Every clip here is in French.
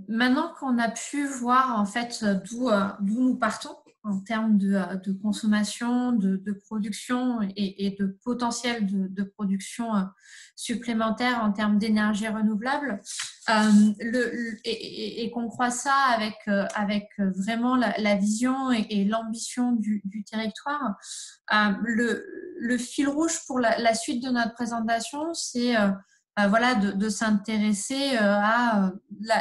Maintenant qu'on a pu voir en fait d'où nous partons en termes de consommation, de production et de potentiel de production supplémentaire en termes d'énergie renouvelable, et qu'on croit ça avec vraiment la vision et l'ambition du territoire, le fil rouge pour la suite de notre présentation, c'est voilà, de s'intéresser à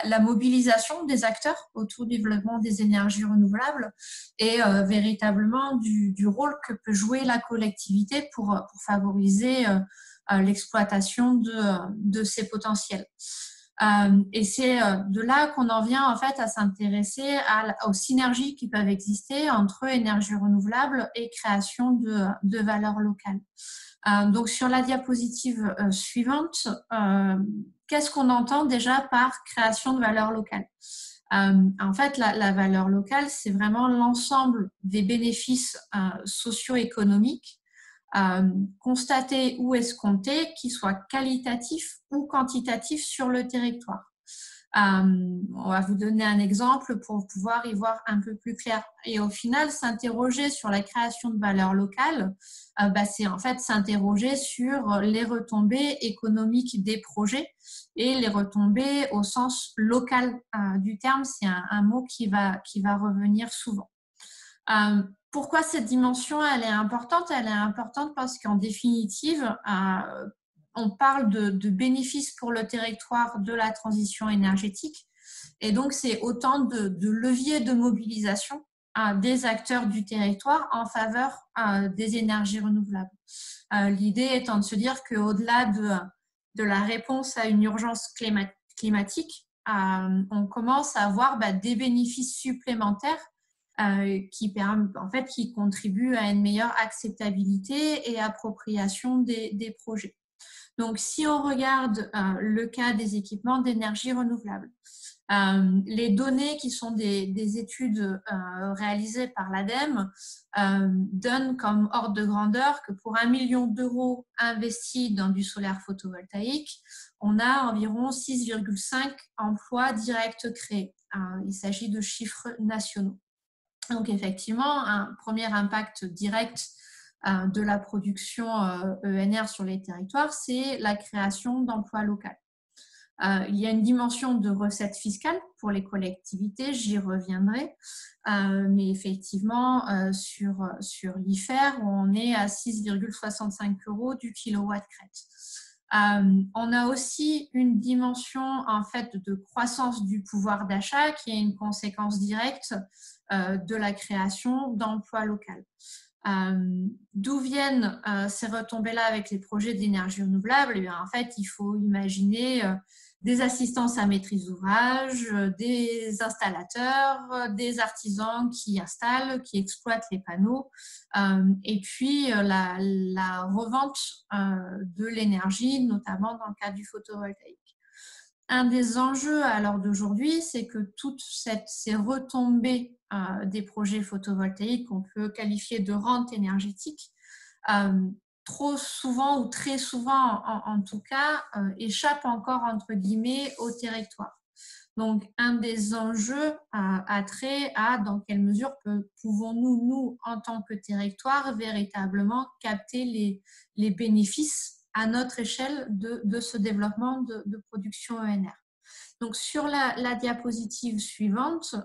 la mobilisation des acteurs autour du développement des énergies renouvelables et véritablement du rôle que peut jouer la collectivité pour favoriser l'exploitation de ces potentiels. Et c'est de là qu'on en vient en fait à s'intéresser aux synergies qui peuvent exister entre énergie renouvelable et création de valeur locale. Donc sur la diapositive suivante, qu'est-ce qu'on entend déjà par création de valeur locale? En fait, la valeur locale, c'est vraiment l'ensemble des bénéfices socio-économiques constatés ou escomptés, qui soient qualitatifs ou quantitatifs sur le territoire. On va vous donner un exemple pour pouvoir y voir un peu plus clair. Et au final, s'interroger sur la création de valeur locale, c'est en fait s'interroger sur les retombées économiques des projets et les retombées au sens local du terme. C'est un mot qui va revenir souvent. Pourquoi cette dimension elle est importante? Elle est importante parce qu'en définitive, on parle de bénéfices pour le territoire de la transition énergétique. Et donc, c'est autant de leviers de mobilisation des acteurs du territoire en faveur des énergies renouvelables. L'idée étant de se dire qu'au-delà de la réponse à une urgence climatique, on commence à avoir des bénéfices supplémentaires qui contribuent à une meilleure acceptabilité et appropriation des projets. Donc, si on regarde le cas des équipements d'énergie renouvelable, les données qui sont des études réalisées par l'ADEME donnent comme ordre de grandeur que pour 1 million d'euros investis dans du solaire photovoltaïque, on a environ 6,5 emplois directs créés. Il s'agit de chiffres nationaux. Donc, effectivement, un premier impact direct de la production ENR sur les territoires, c'est la création d'emplois locaux. Il y a une dimension de recettes fiscales pour les collectivités, j'y reviendrai, mais effectivement, sur l'IFER, on est à 6,65 € du kilowatt-crête. On a aussi une dimension en fait de croissance du pouvoir d'achat qui est une conséquence directe de la création d'emplois locaux. D'où viennent ces retombées-là avec les projets d'énergie renouvelable? En fait, il faut imaginer des assistances à maîtrise d'ouvrage, des installateurs, des artisans qui installent, qui exploitent les panneaux, et puis la revente de l'énergie, notamment dans le cadre du photovoltaïque. Un des enjeux à l'heure d'aujourd'hui, c'est que toutes ces retombées des projets photovoltaïques qu'on peut qualifier de rente énergétique, trop souvent ou très souvent en tout cas, échappent encore entre guillemets au territoire. Donc, un des enjeux a trait à dans quelle mesure pouvons-nous, nous, en tant que territoire, véritablement capter les bénéfices à notre échelle de ce développement de production ENR. Donc, sur la diapositive suivante,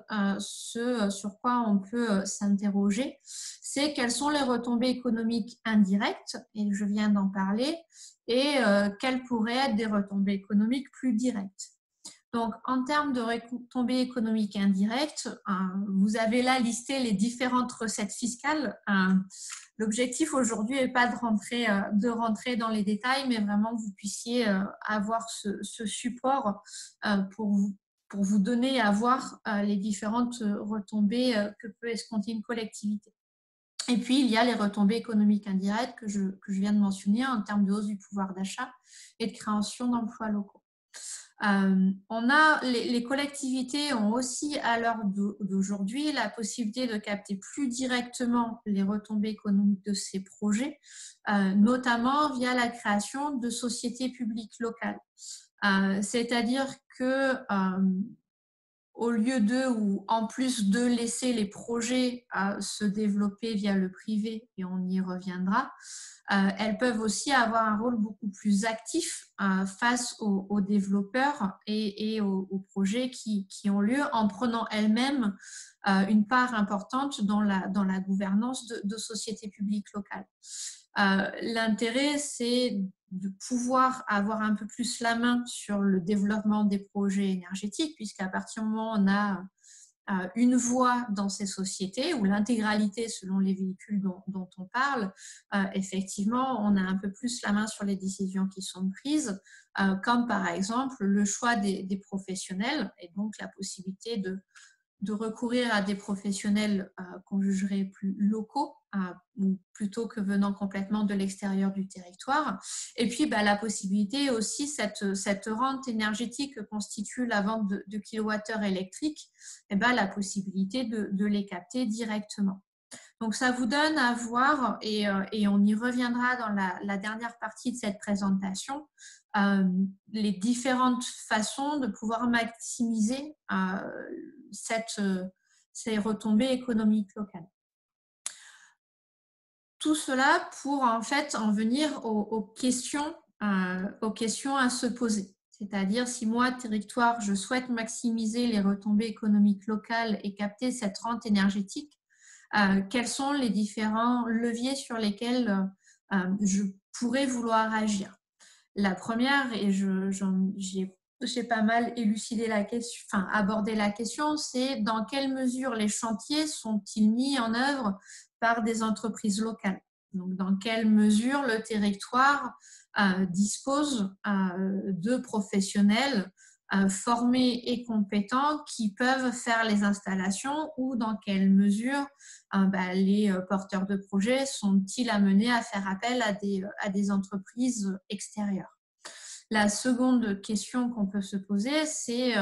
ce sur quoi on peut s'interroger, c'est quelles sont les retombées économiques indirectes, et je viens d'en parler, et quelles pourraient être des retombées économiques plus directes. Donc, en termes de retombées économiques indirectes, vous avez là listé les différentes recettes fiscales. L'objectif aujourd'hui n'est pas de rentrer dans les détails, mais vraiment que vous puissiez avoir ce support pour vous donner à voir les différentes retombées que peut escompter une collectivité. Et puis, il y a les retombées économiques indirectes que je viens de mentionner en termes de hausse du pouvoir d'achat et de création d'emplois locaux. Les collectivités ont aussi à l'heure d'aujourd'hui la possibilité de capter plus directement les retombées économiques de ces projets, notamment via la création de sociétés publiques locales. C'est-à-dire que au lieu de ou en plus de laisser les projets se développer via le privé, et on y reviendra, elles peuvent aussi avoir un rôle beaucoup plus actif face aux développeurs et aux projets qui ont lieu en prenant elles-mêmes une part importante dans la gouvernance de sociétés publiques locales. L'intérêt, c'est de pouvoir avoir un peu plus la main sur le développement des projets énergétiques, puisqu'à partir du moment où on a une voix dans ces sociétés, ou l'intégralité selon les véhicules dont on parle, effectivement, on a un peu plus la main sur les décisions qui sont prises, comme par exemple le choix des professionnels, et donc la possibilité de recourir à des professionnels qu'on jugerait plus locaux, plutôt que venant complètement de l'extérieur du territoire. Et puis, la possibilité aussi, cette rente énergétique que constitue la vente de kilowattheures électriques, la possibilité de les capter directement. Donc, ça vous donne à voir, et on y reviendra dans la dernière partie de cette présentation, les différentes façons de pouvoir maximiser ces retombées économiques locales. Tout cela pour en fait en venir aux questions à se poser. C'est-à-dire, si moi, territoire, je souhaite maximiser les retombées économiques locales et capter cette rente énergétique, quels sont les différents leviers sur lesquels je pourrais vouloir agir. La première, et j'ai pas mal élucidé la question, abordé la question, c'est dans quelle mesure les chantiers sont-ils mis en œuvre par des entreprises locales. Donc, dans quelle mesure le territoire dispose de professionnels formés et compétents qui peuvent faire les installations, ou dans quelle mesure les porteurs de projets sont-ils amenés à faire appel à des entreprises extérieures. La seconde question qu'on peut se poser, c'est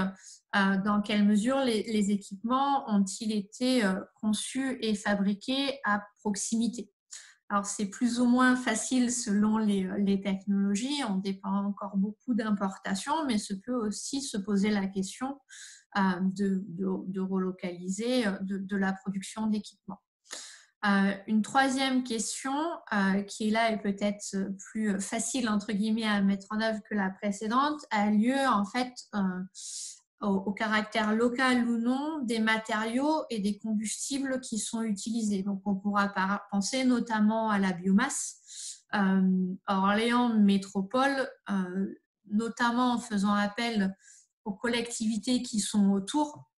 dans quelle mesure les équipements ont-ils été conçus et fabriqués à proximité. Alors, c'est plus ou moins facile selon les technologies. On dépend encore beaucoup d'importations, mais se peut aussi se poser la question de relocaliser de la production d'équipements. Une troisième question qui est là et peut-être plus facile entre guillemets à mettre en œuvre que la précédente a lieu en fait au caractère local ou non des matériaux et des combustibles qui sont utilisés. Donc on pourra penser notamment à la biomasse. Orléans Métropole, notamment en faisant appel aux collectivités qui sont autour,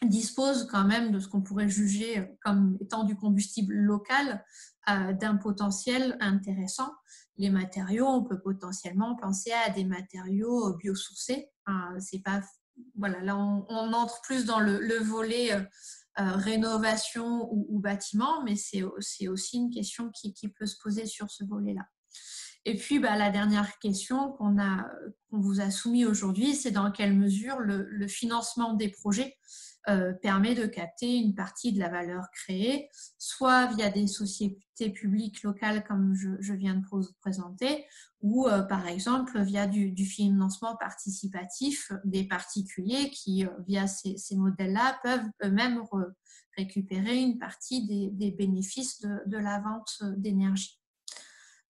dispose quand même de ce qu'on pourrait juger comme étant du combustible local d'un potentiel intéressant. Les matériaux, on peut potentiellement penser à des matériaux biosourcés. C'est pas, voilà, là on entre plus dans le volet rénovation ou bâtiment, mais c'est aussi une question qui peut se poser sur ce volet-là. Et puis, la dernière question qu'on vous a soumise aujourd'hui, c'est dans quelle mesure le financement des projets permet de capter une partie de la valeur créée, soit via des sociétés publiques locales comme je viens de vous présenter, ou par exemple via du financement participatif des particuliers qui, via ces modèles-là, peuvent eux-mêmes récupérer une partie des bénéfices de la vente d'énergie.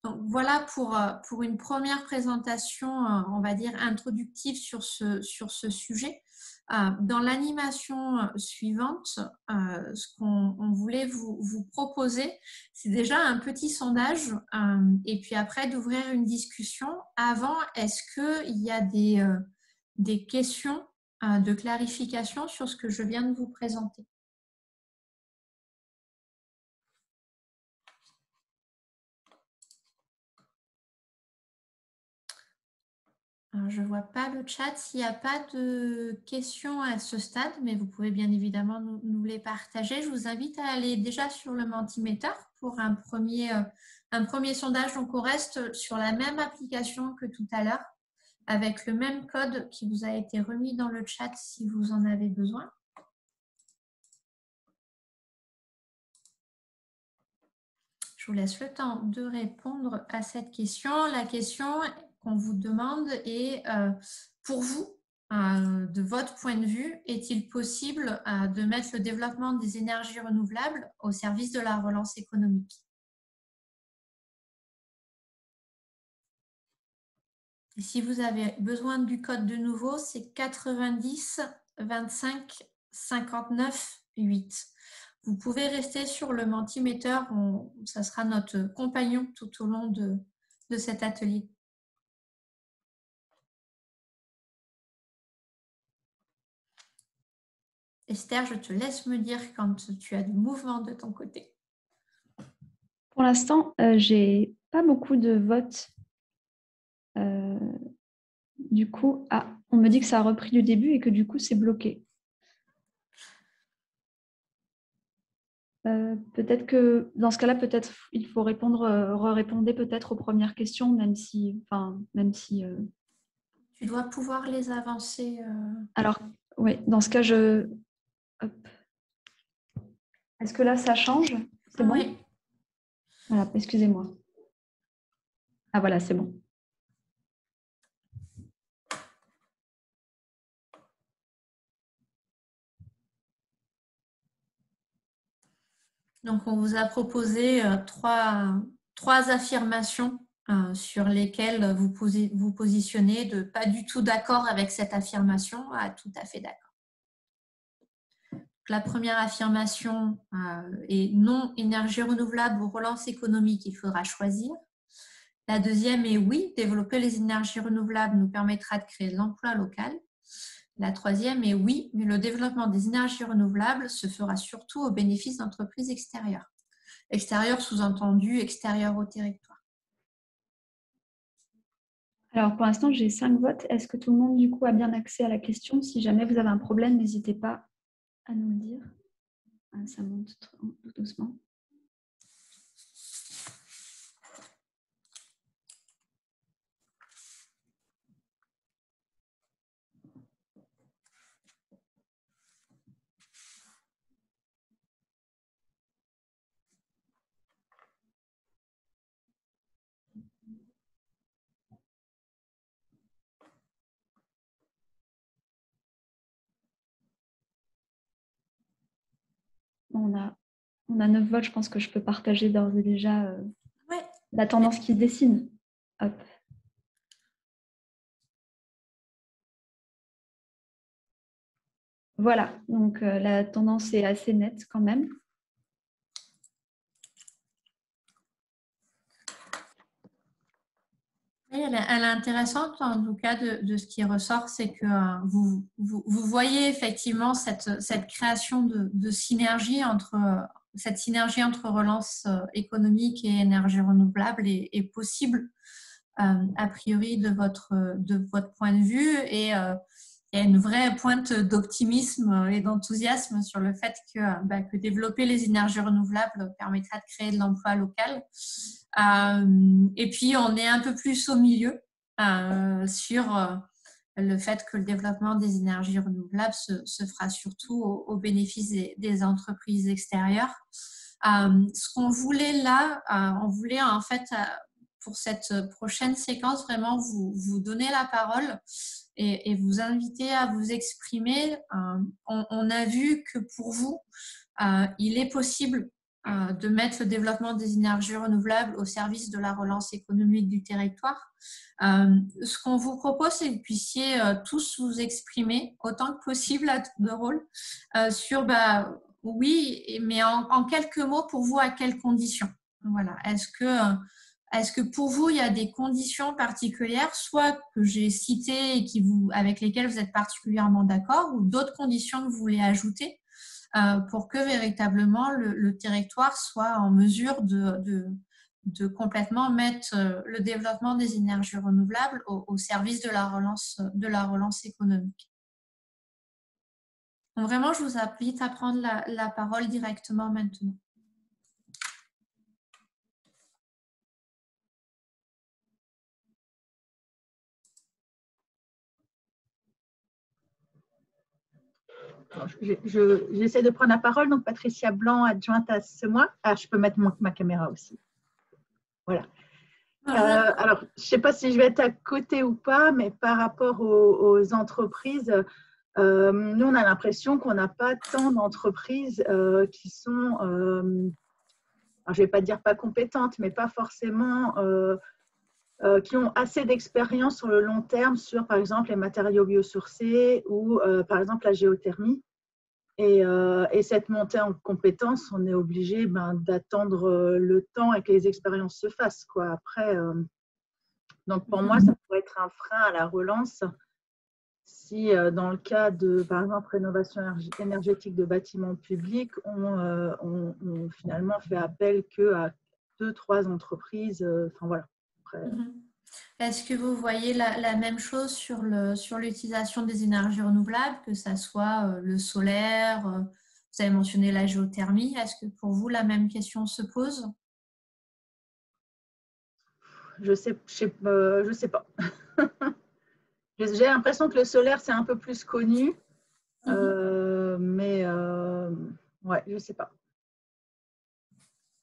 Donc, voilà pour une première présentation, on va dire, introductive sur ce sujet. Dans l'animation suivante, ce qu'on voulait vous proposer, c'est déjà un petit sondage et puis après d'ouvrir une discussion. Avant, est-ce qu'il y a des questions de clarification sur ce que je viens de vous présenter ? Alors, je ne vois pas le chat. S'il n'y a pas de questions à ce stade, mais vous pouvez bien évidemment nous les partager. Je vous invite à aller déjà sur le Mentimeter pour un premier sondage. Donc, on reste sur la même application que tout à l'heure, avec le même code qui vous a été remis dans le chat si vous en avez besoin. Je vous laisse le temps de répondre à cette question. La question qu'on vous demande est, pour vous, de votre point de vue, est-il possible de mettre le développement des énergies renouvelables au service de la relance économique? Et si vous avez besoin du code de nouveau, c'est 90 25 59 8. Vous pouvez rester sur le Mentimeter, ça sera notre compagnon tout au long de cet atelier. Esther, je te laisse me dire quand tu as du mouvement de ton côté. Pour l'instant, j'ai pas beaucoup de votes. Du coup, on me dit que ça a repris du début et que du coup, c'est bloqué. Peut-être que dans ce cas-là, peut-être il faut répondre peut-être aux premières questions, même si. Tu dois pouvoir les avancer. Alors, oui, dans ce cas, hop. Est-ce que là, ça change? C'est bon? Oui. Voilà, excusez-moi. Ah voilà, c'est bon. Donc, on vous a proposé trois affirmations sur lesquelles vous positionnez de pas du tout d'accord avec cette affirmation à tout à fait d'accord. La première affirmation est non, énergie renouvelable ou relance économique, il faudra choisir. La deuxième est oui, développer les énergies renouvelables nous permettra de créer de l'emploi local. La troisième est oui, mais le développement des énergies renouvelables se fera surtout au bénéfice d'entreprises extérieures. Extérieures sous-entendu, extérieures au territoire. Alors, pour l'instant, j'ai 5 votes. Est-ce que tout le monde, du coup, a bien accès à la question? Si jamais vous avez un problème, n'hésitez pas à nous le dire. Ça monte tout doucement. On a 9 votes. Je pense que je peux partager d'ores et déjà la tendance qui se dessine. Hop. Voilà, donc la tendance est assez nette quand même. Oui, elle est intéressante en tout cas de ce qui ressort, c'est que vous voyez effectivement cette création de synergie cette synergie entre relance économique et énergie renouvelable est possible a priori de votre point de vue et il y a une vraie pointe d'optimisme et d'enthousiasme sur le fait que développer les énergies renouvelables permettra de créer de l'emploi local. Et puis, on est un peu plus au milieu sur le fait que le développement des énergies renouvelables se fera surtout au bénéfice des entreprises extérieures. Ce qu'on voulait là, on voulait en fait pour cette prochaine séquence vraiment vous donner la parole et vous inviter à vous exprimer. On a vu que pour vous, il est possible de mettre le développement des énergies renouvelables au service de la relance économique du territoire. Ce qu'on vous propose, c'est que vous puissiez tous vous exprimer autant que possible à tour de rôle sur oui, mais en quelques mots, pour vous, à quelles conditions? Voilà. Est-ce que pour vous, il y a des conditions particulières, soit que j'ai citées et avec lesquelles vous êtes particulièrement d'accord, ou d'autres conditions que vous voulez ajouter pour que véritablement le territoire soit en mesure de complètement mettre le développement des énergies renouvelables au service de la relance économique. Donc vraiment, je vous invite à prendre la parole directement maintenant. J'essaie de prendre la parole. Donc, Patricia Blanc, adjointe à ce mois. Ah, je peux mettre ma caméra aussi. Voilà. Alors, je ne sais pas si je vais être à côté ou pas, mais par rapport aux entreprises, nous, on a l'impression qu'on n'a pas tant d'entreprises qui sont, alors je ne vais pas dire pas compétentes, mais pas forcément, qui ont assez d'expérience sur le long terme sur, par exemple, les matériaux biosourcés ou, par exemple, la géothermie. Et cette montée en compétences, on est obligé d'attendre le temps et que les expériences se fassent, quoi. Après, donc pour moi, ça pourrait être un frein à la relance si, dans le cas de, par exemple, rénovation énergétique de bâtiments publics, on finalement fait appel qu'à 2-3 entreprises. Enfin voilà. Après, Est-ce que vous voyez la même chose sur l'utilisation des énergies renouvelables, que ça soit le solaire, vous avez mentionné la géothermie, est-ce que pour vous la même question se pose? je sais pas. J'ai l'impression que le solaire, c'est un peu plus connu, mais ouais, je sais pas.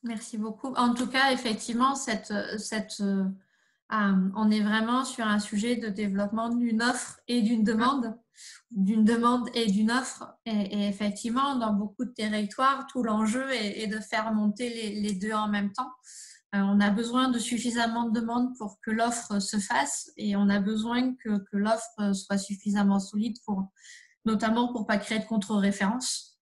Merci beaucoup. En tout cas, effectivement, on est vraiment sur un sujet de développement d'une offre et d'une demande et d'une offre. Et effectivement, dans beaucoup de territoires, tout l'enjeu est de faire monter les deux en même temps. On a besoin de suffisamment de demande pour que l'offre se fasse et on a besoin que l'offre soit suffisamment solide notamment pour ne pas créer de contre-référence.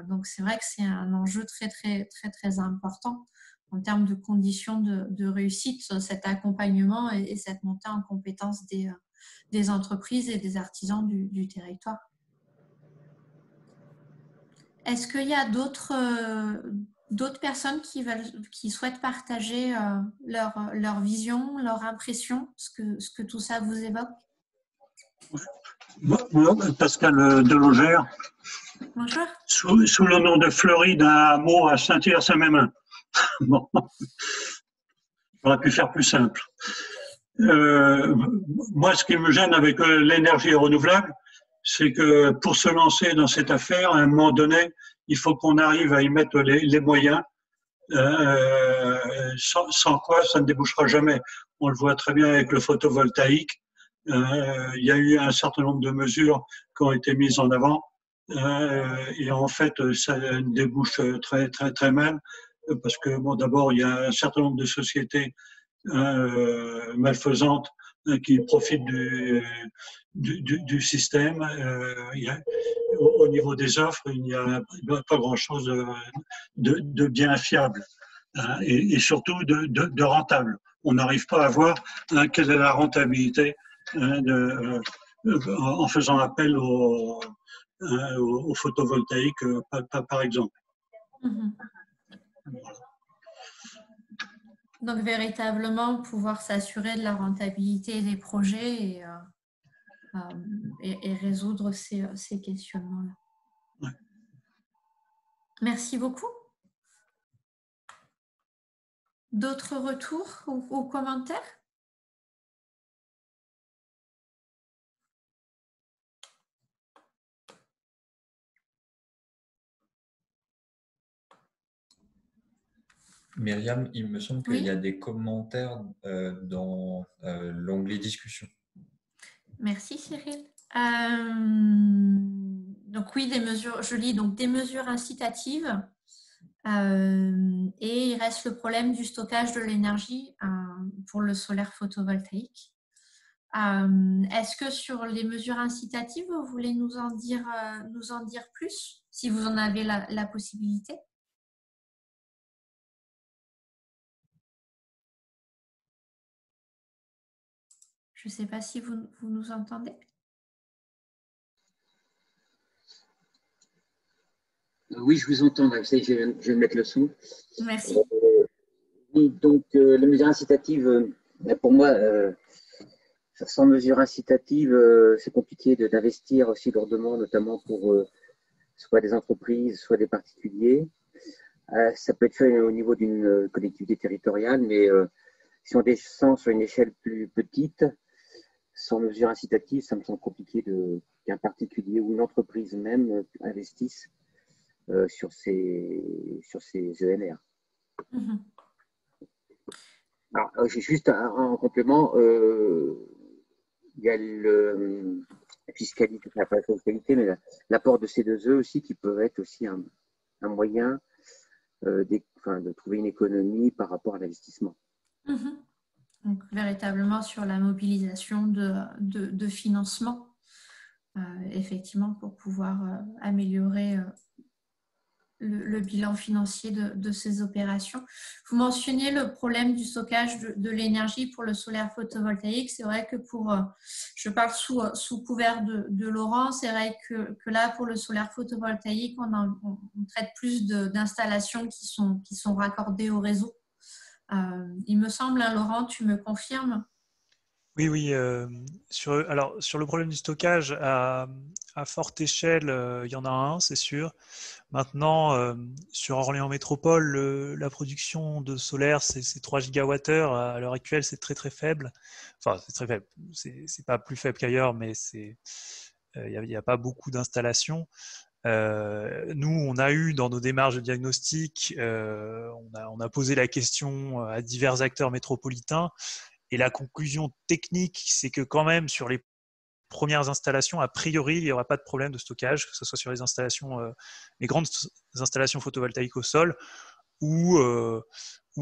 Donc, c'est vrai que c'est un enjeu très, très, très, très important en termes de conditions de réussite, cet accompagnement et cette montée en compétences des entreprises et des artisans du territoire. Est-ce qu'il y a d'autres personnes qui souhaitent partager leur vision, leur impression, ce que tout ça vous évoque? Moi, Pascal Delogère, Bonjour. sous le nom de Fleury d'un hameau à Saint-Hilaire-Saint-Mémin. Bon, j'aurais pu faire plus simple. Moi, ce qui me gêne avec l'énergie renouvelable, c'est que pour se lancer dans cette affaire, à un moment donné, il faut qu'on arrive à y mettre les moyens, sans quoi ça ne débouchera jamais. On le voit très bien avec le photovoltaïque. Il y a eu un certain nombre de mesures qui ont été mises en avant et en fait, ça débouche très, très, très mal parce que, bon, d'abord, il y a un certain nombre de sociétés malfaisantes qui profitent du système. Au niveau des offres, il n'y a pas grand-chose de bien fiable et surtout de rentable. On n'arrive pas à voir quelle est la rentabilité en faisant appel au photovoltaïque, par exemple. Voilà. Donc, véritablement, pouvoir s'assurer de la rentabilité des projets et résoudre ces questionnements-là. Ouais. Merci beaucoup. D'autres retours ou commentaires? Myriam, il me semble qu'il y a des commentaires dans l'onglet discussion. Merci Cyril. Donc oui, je lis donc des mesures incitatives et il reste le problème du stockage de l'énergie pour le solaire photovoltaïque. Est-ce que sur les mesures incitatives, vous voulez nous en dire plus, si vous en avez la possibilité? Je ne sais pas si vous nous entendez. Oui, je vous entends. Je vais mettre le son. Merci. Oui, donc les mesures incitatives, pour moi, sans mesures incitatives, c'est compliqué d'investir aussi lourdement, notamment pour soit des entreprises, soit des particuliers. Ça peut être fait au niveau d'une collectivité territoriale, mais si on descend sur une échelle plus petite, sans mesures incitatives, ça me semble compliqué qu'un particulier ou une entreprise même investisse sur ces ENR. Alors, j'ai juste en complément, il y a la fiscalité, enfin, pas la fiscalité, mais l'apport de C2E aussi qui peut être aussi un moyen de trouver une économie par rapport à l'investissement. Mhm. Donc, véritablement sur la mobilisation de financement, effectivement, pour pouvoir améliorer le bilan financier de ces opérations. Vous mentionniez le problème du stockage de l'énergie pour le solaire photovoltaïque. C'est vrai que je parle sous couvert de Laurent, c'est vrai que là, pour le solaire photovoltaïque, on traite plus d'installations qui sont raccordées au réseau. Il me semble, hein, Laurent, tu me confirmes? Oui. Sur le problème du stockage, à forte échelle, il y en a un, c'est sûr. Maintenant, sur Orléans Métropole, la production de solaire, c'est 3 gigawattheures. À l'heure actuelle, c'est très très faible. Enfin, c'est très faible. C'est pas plus faible qu'ailleurs, mais il n'y a pas beaucoup d'installations. Nous, on a eu dans nos démarches de diagnostic, on a posé la question à divers acteurs métropolitains. Et la conclusion technique, c'est que quand même, sur les premières installations, a priori, il n'y aura pas de problème de stockage, que ce soit sur les installations, les grandes installations photovoltaïques au sol ou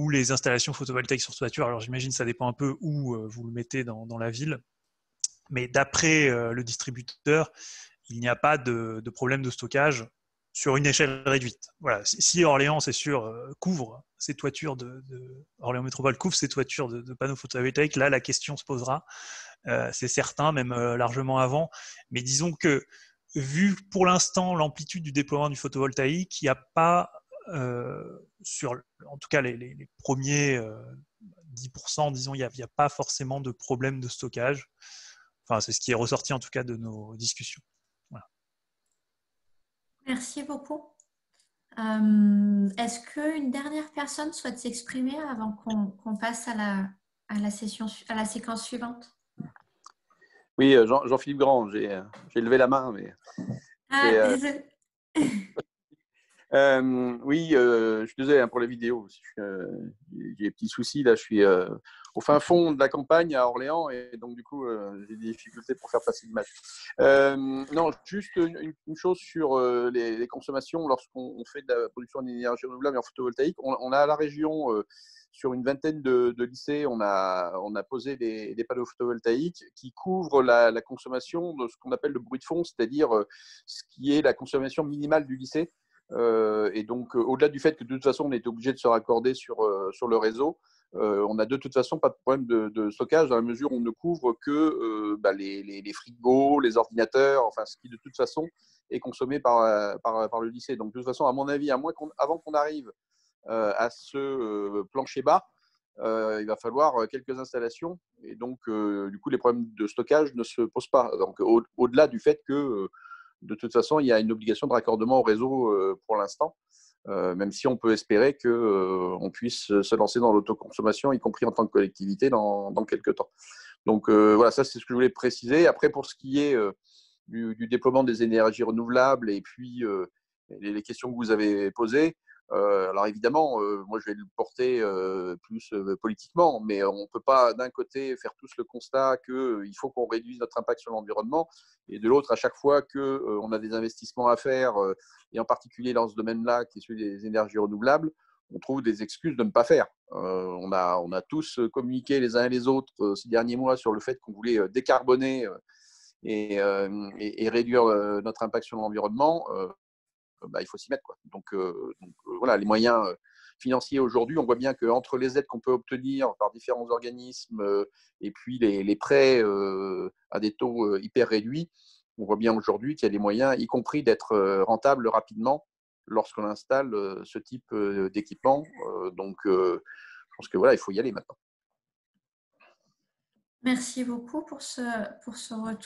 les installations photovoltaïques sur toiture. Alors j'imagine que ça dépend un peu où vous le mettez dans la ville. Mais d'après le distributeur, il n'y a pas de problème de stockage sur une échelle réduite. Voilà. Si Orléans, c'est sûr, couvre ses toitures Orléans Métropole couvre ses toitures de panneaux photovoltaïques, là, la question se posera. C'est certain, même largement avant. Mais disons que, vu pour l'instant l'amplitude du déploiement du photovoltaïque, il n'y a pas, en tout cas les premiers 10%, disons, il n'y a pas forcément de problème de stockage. Enfin, c'est ce qui est ressorti en tout cas de nos discussions. Voilà. Merci beaucoup. Est-ce qu'une dernière personne souhaite s'exprimer avant qu'on passe à la séquence suivante? Oui, Jean-Philippe Grand, j'ai levé la main, mais Désolé. oui, je suis désolé pour la vidéo. J'ai des petits soucis là. Je suis au fin fond de la campagne à Orléans et donc du coup j'ai des difficultés pour faire passer l'image. Non, juste une chose sur les consommations lorsqu'on fait de la production d'énergie renouvelable et en photovoltaïque. On a à la région sur une vingtaine de lycées, on a posé des panneaux photovoltaïques qui couvrent la consommation de ce qu'on appelle le bruit de fond, c'est-à-dire ce qui est la consommation minimale du lycée. Et donc, au-delà du fait que de toute façon, on était obligé de se raccorder sur le réseau, on n'a de toute façon pas de problème de stockage dans la mesure où on ne couvre que les frigos, les ordinateurs, enfin ce qui de toute façon est consommé par le lycée. Donc, de toute façon, à mon avis, avant qu'on arrive à ce plancher bas, il va falloir quelques installations et donc du coup les problèmes de stockage ne se posent pas. Donc au-delà du fait que de toute façon il y a une obligation de raccordement au réseau pour l'instant, même si on peut espérer qu'on puisse se lancer dans l'autoconsommation, y compris en tant que collectivité dans quelques temps. Donc voilà, ça c'est ce que je voulais préciser. Après pour ce qui est du déploiement des énergies renouvelables et puis les questions que vous avez posées, alors évidemment, moi je vais le porter plus politiquement, mais on ne peut pas d'un côté faire tous le constat qu'il faut qu'on réduise notre impact sur l'environnement, et de l'autre, à chaque fois qu'on a des investissements à faire, et en particulier dans ce domaine-là, qui est celui des énergies renouvelables, on trouve des excuses de ne pas faire. On a tous communiqué les uns et les autres ces derniers mois sur le fait qu'on voulait décarboner et réduire notre impact sur l'environnement. Il faut s'y mettre, quoi. Donc voilà, les moyens financiers aujourd'hui, on voit bien qu'entre les aides qu'on peut obtenir par différents organismes et puis les prêts à des taux hyper réduits, on voit bien aujourd'hui qu'il y a des moyens, y compris d'être rentable rapidement lorsqu'on installe ce type d'équipement. Donc je pense que voilà, il faut y aller maintenant. Merci beaucoup pour ce retour.